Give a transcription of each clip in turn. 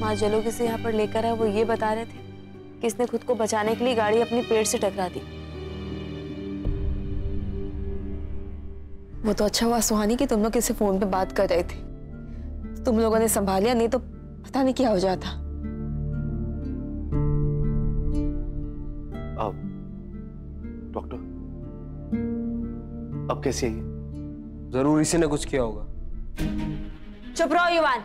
माँ जलोगी से यहाँ पर लेकर आए, वो ये बता रहे थे कि इसने खुद को बचाने के लिए गाड़ी अपनी पेड़ से टकरा दी। वो तो अच्छा हुआ सुहानी कि तुम लोग किसी फोन पे बात कर रहे थे, तुम लोगों ने संभालिया, नहीं तो पता नहीं क्या हो जाता। अब डॉक्टर अब कैसी है? जरूर इसी ने कुछ किया होगा। चुप रहो युवान।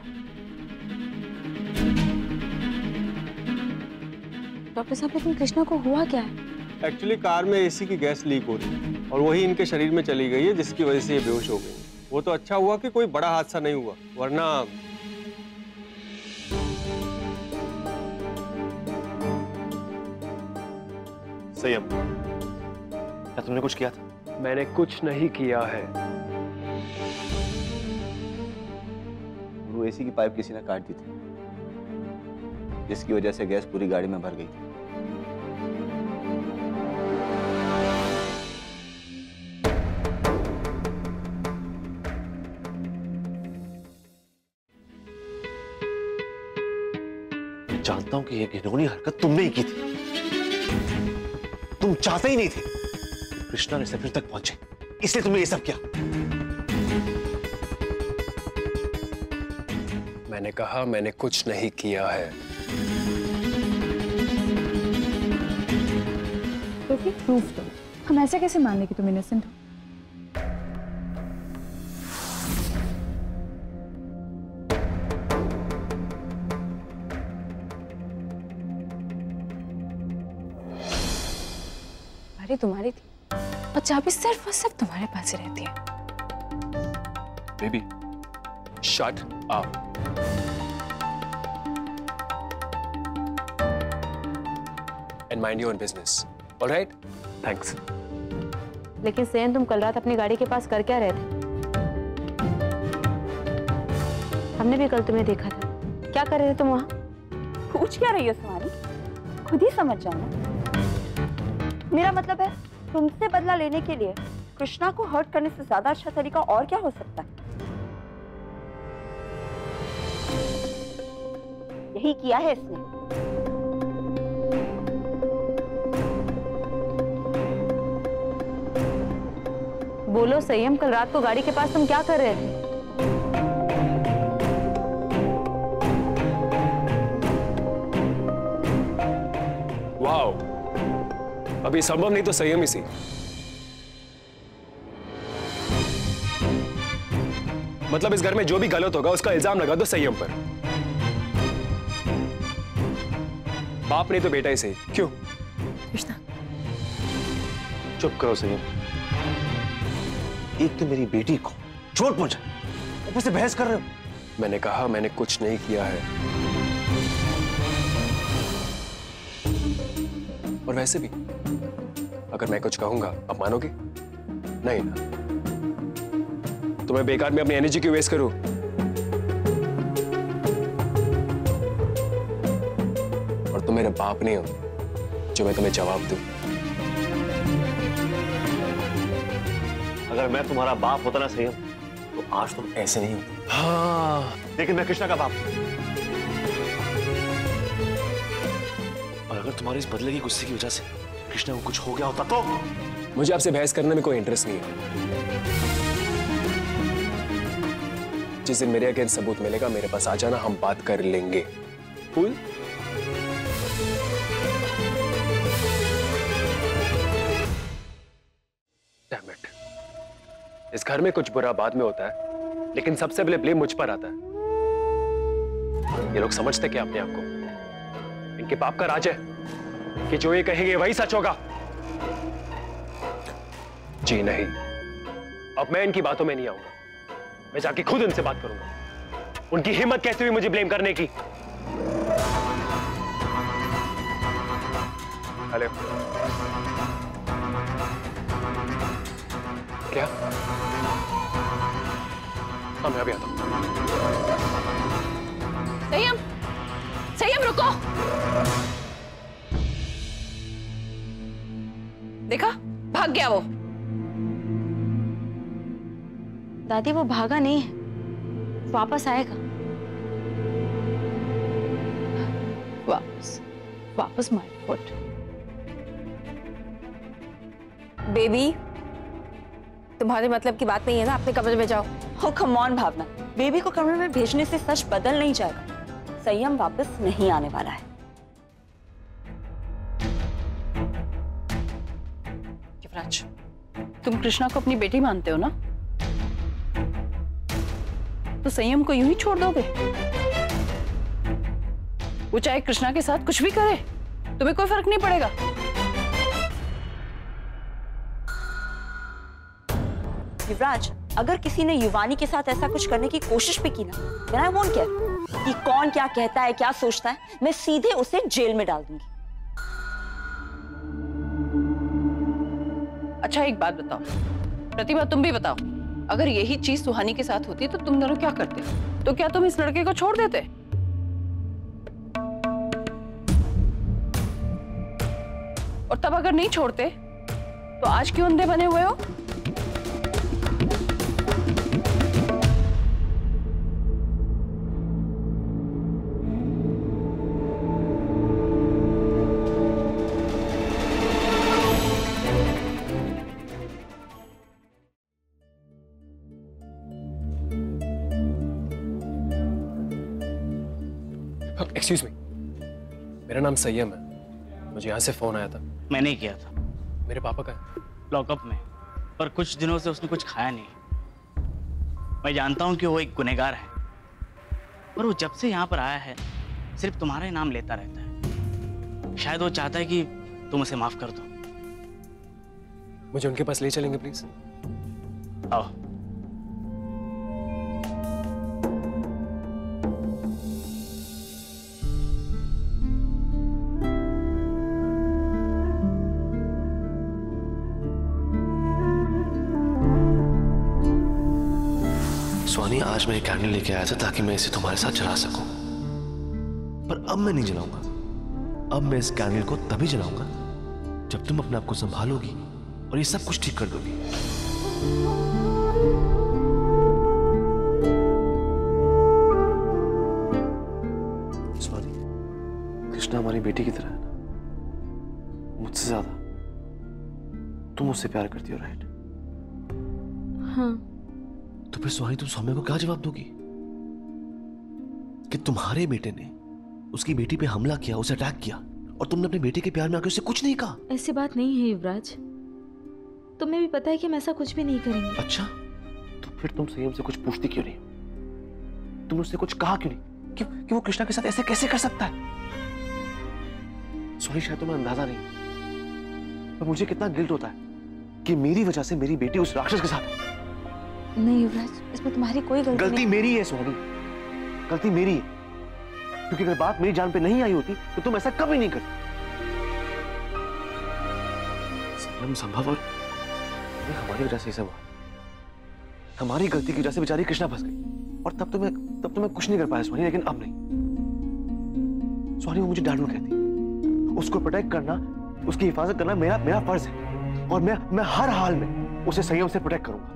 डॉक्टर साहब, लेकिन कृष्णा को हुआ क्या है? एक्चुअली कार में एसी की गैस लीक हो रही है और वही इनके शरीर में चली गई है, जिसकी वजह से ये बेहोश हो गई। वो तो अच्छा हुआ कि कोई बड़ा हादसा नहीं हुआ, वरना संयम, क्या तुमने कुछ किया था? मैंने कुछ नहीं किया है। वो एसी की पाइप किसी ने काट दी थी, जिसकी वजह से गैस पूरी गाड़ी में भर गई थी। जानता हूं कि ये घिनौनी हरकत तुमने ही की थी। तुम चाहते ही नहीं थे कृष्णा ने सफिर तक पहुंचे, इसलिए तुमने ये सब किया। मैंने कहा मैंने कुछ नहीं किया है। तो फिर प्रूफ दो, हम ऐसे कैसे मान लें कि तुम इनोसेंट हो? तुम्हारी थी और चाबी सिर्फ और सिर्फ तुम्हारे पास ही रहती है। Baby, shut up. And mind your own business, alright? Thanks. लेकिन सेन, तुम कल रात अपनी गाड़ी के पास कर क्या रहे थे? हमने भी कल तुम्हें देखा था, क्या कर रहे थे तुम वहां? पूछ क्या रही हो सुहानी? खुद ही समझ जाना। मेरा मतलब है, तुमसे बदला लेने के लिए कृष्णा को हर्ट करने से ज्यादा अच्छा तरीका और क्या हो सकता है? यही किया है इसने। बोलो संयम, कल रात को गाड़ी के पास तुम क्या कर रहे थे? वाओ, अभी संभव नहीं तो संयम ही सी। मतलब इस घर में जो भी गलत होगा उसका इल्जाम लगा दो संयम पर। बाप नहीं तो बेटा ही सही, क्यों? कृष्णा, चुप करो संयम। एक तो मेरी बेटी को चोट पहुंचा, ऊपर से बहस कर रहे हो। मैंने कहा मैंने कुछ नहीं किया है। और वैसे भी अगर मैं कुछ कहूंगा आप मानोगे? नहीं ना। तो मैं बेकार में अपनी एनर्जी क्यों वेस्ट करूं? और तुम मेरे बाप नहीं हो जो मैं तुम्हें जवाब दूं। अगर मैं तुम्हारा बाप होता ना संयम, तो आज तुम ऐसे नहीं होते। हाँ, लेकिन मैं कृष्णा का बाप हूं। और अगर तुम्हारी इस बदले की गुस्से की वजह से कृष्णा को कुछ हो गया होता तो? मुझे आपसे बहस करने में कोई इंटरेस्ट नहीं है। जिस दिन मेरे अगेंस्ट सबूत मिलेगा मेरे पास आ जाना, हम बात कर लेंगे। कूल? Damn it. इस घर में कुछ बुरा बाद में होता है, लेकिन सबसे पहले ब्लेम मुझ पर आता है। ये लोग समझते क्या अपने आप को? इनके बाप का राज है कि जो ये कहेंगे वही सच होगा। जी नहीं, अब मैं इनकी बातों में नहीं आऊंगा। मैं जाके खुद इनसे बात करूंगा। उनकी हिम्मत कैसे हुई मुझे ब्लेम करने की? हेलो, क्या? हाँ, मैं अभी आता हूं। संयम, संयम रुको। देखा, भाग गया वो। दादी, वो भागा नहीं है, वापस आएगा। वापस वापस माय फुट। बेबी, तुम्हारे मतलब की बात नहीं है ना, अपने कमरे में जाओ। हो कम ऑन भावना, बेबी को कमरे में भेजने से सच बदल नहीं जाएगा। संयम वापस नहीं आने वाला है। युवराज, तुम कृष्णा को अपनी बेटी मानते हो ना? तो संयम को यूं ही छोड़ दोगे? वो चाहे कृष्णा के साथ कुछ भी करे, तुम्हें कोई फर्क नहीं पड़ेगा। युवराज, अगर किसी ने युवानी के साथ ऐसा कुछ करने की कोशिश भी की ना, then I won't care कि कौन क्या कहता है, क्या सोचता है, मैं सीधे उसे जेल में डाल दूंगी। अच्छा एक बात बताओ प्रतिभा, तुम भी बताओ, अगर यही चीज सुहानी के साथ होती तो तुम दोनों क्या करते? तो क्या तुम इस लड़के को छोड़ देते? और तब अगर नहीं छोड़ते तो आज क्यों अंधे बने हुए हो? एक्सक्यूज मी, मेरा नाम संयम है, मुझे यहाँ से फोन आया था। मैंने ही किया था। मेरे पापा का है? लॉकअप में, पर कुछ दिनों से उसने कुछ खाया नहीं। मैं जानता हूँ कि वो एक गुनहगार है, पर वो जब से यहाँ पर आया है सिर्फ तुम्हारा ही नाम लेता रहता है। शायद वो चाहता है कि तुम उसे माफ कर दो। मुझे उनके पास ले चलेंगे प्लीज? आओ। स्वानी, आज मैं कैंडल लेके आया था ताकि मैं इसे तुम्हारे साथ जला सकूं, पर अब मैं नहीं जलाऊंगा। अब मैं इस कैंडल को तभी जलाऊंगा जब तुम अपने आप को संभालोगी और ये सब कुछ ठीक कर दोगी। स्वानी, कृष्णा हमारी बेटी की तरह है ना, मुझसे ज्यादा तुम उससे प्यार करती हो, राइट? हाँ। तो फिर स्वानी, तुम सौम्या को क्या जवाब दोगी कि तुम्हारे बेटे ने उसकी बेटी पे हमला किया, उसे अटैक किया, और तुमने अपने बेटे के प्यार में आके उसे कुछ नहीं कहा? ऐसी बात नहीं है युवराज, तुम्हें भी पता है कि हम ऐसा कुछ भी नहीं करेंगे। अच्छा, तो फिर तुम संयम से कुछ पूछती क्यों नहीं? तुमने उससे कुछ कहा क्यों नहीं कि वो कृष्णा के साथ ऐसे कैसे कर सकता है? सॉरी, शायद तुम्हें अंदाजा नहीं, पर मुझे कितना गिल्ट होता है कि मेरी वजह से मेरी बेटी उस राक्षस के साथ है। नहीं युवराज, इसमें तुम्हारी कोई गलती मेरी है सोनी, गलती मेरी है, क्योंकि अगर बात मेरी जान पे नहीं आई होती तो तुम ऐसा कभी नहीं करती। संयम संभव और हमारी वजह से ये सब हुआ, हमारी गलती की वजह से बेचारी कृष्णा फंस गई, और तब तो मैं कुछ नहीं कर पाया सोनी। लेकिन अब नहीं सोनी, वो मुझे डांटू कहती, उसको प्रोटेक्ट करना, उसकी हिफाजत करना मेरा फर्ज है, और मैं हर हाल में उसे संयम से प्रोटेक्ट करूंगा।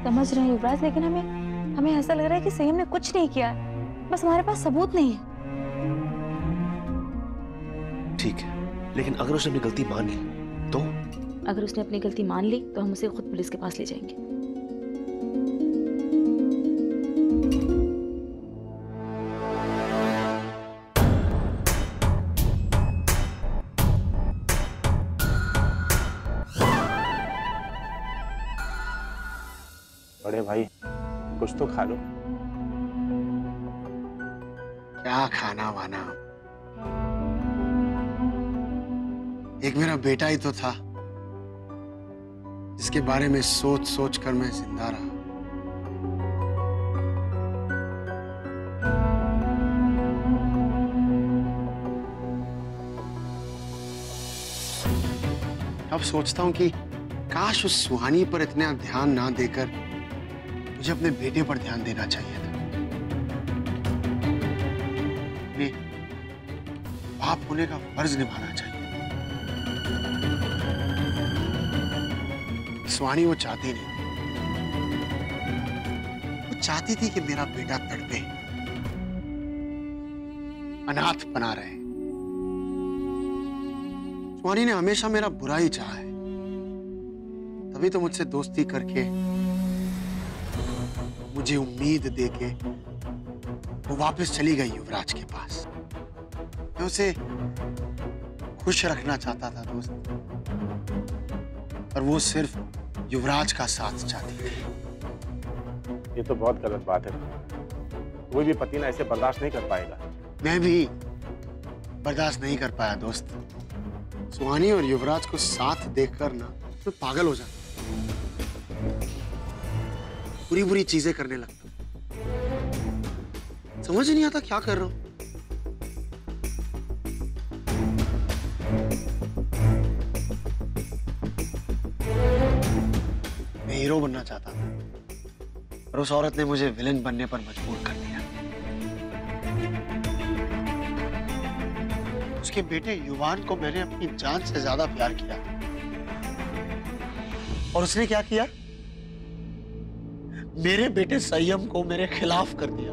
समझ रहे हैं युवराज, लेकिन हमें ऐसा लग रहा है कि संयम ने कुछ नहीं किया, बस हमारे पास सबूत नहीं है। ठीक है, लेकिन अगर उसने अपनी गलती मान ली तो? अगर उसने अपनी गलती मान ली तो हम उसे खुद पुलिस के पास ले जाएंगे। बड़े भाई, कुछ तो खा लो। क्या खाना वाना, एक मेरा बेटा ही तो था जिसके बारे में सोच सोच कर मैं जिंदा रहा। अब सोचता हूं कि काश उस सुहानी पर इतना ध्यान ना देकर मुझे अपने बेटे पर ध्यान देना चाहिए था। अपने बाप होने का फर्ज निभाना चाहिए। सुहानी वो चाहती नहीं, वो चाहती थी कि मेरा बेटा तड़पे, अनाथ बना रहे। सुहानी ने हमेशा मेरा बुरा ही चाहा है, तभी तो मुझसे दोस्ती करके, मुझे उम्मीद देके वो वापस चली गई युवराज के पास। मैं उसे खुश रखना चाहता था दोस्त, पर वो सिर्फ युवराज का साथ चाहती थी। ये तो बहुत गलत बात है। कोई भी पति ना ऐसे बर्दाश्त नहीं कर पाएगा। मैं भी बर्दाश्त नहीं कर पाया दोस्त। सुहानी और युवराज को साथ देखकर ना मैं पागल हो जाता, बुरी बुरी चीजें करने लगता, समझ नहीं आता क्या कर रहा हूं। मैं हीरो बनना चाहता था, पर उस औरत ने मुझे विलेन बनने पर मजबूर कर दिया। उसके बेटे युवान को मैंने अपनी जान से ज्यादा प्यार किया, और उसने क्या किया? मेरे बेटे संयम को मेरे खिलाफ कर दिया।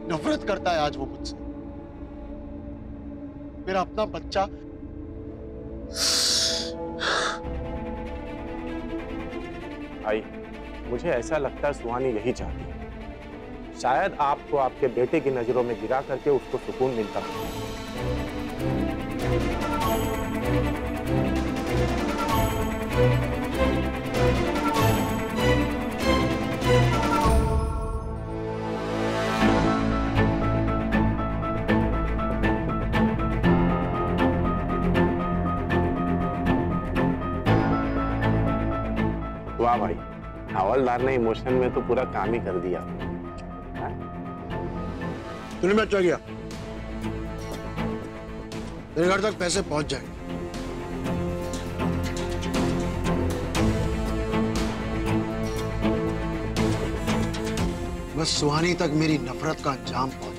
नफरत करता है आज वो मुझसे। मेरा अपना बच्चा भाई, मुझे ऐसा लगता है सुहानी यही चाहती है। शायद आपको आपके बेटे की नजरों में गिरा करके उसको सुकून मिलता है। वाह भाई, हवलदार ने इमोशन में तो पूरा काम ही कर दिया। तूने मैं क्या किया? मेरे घर तक पैसे पहुंच जाएंगे। बस सुहानी तक मेरी नफरत का अंजाम पहुंच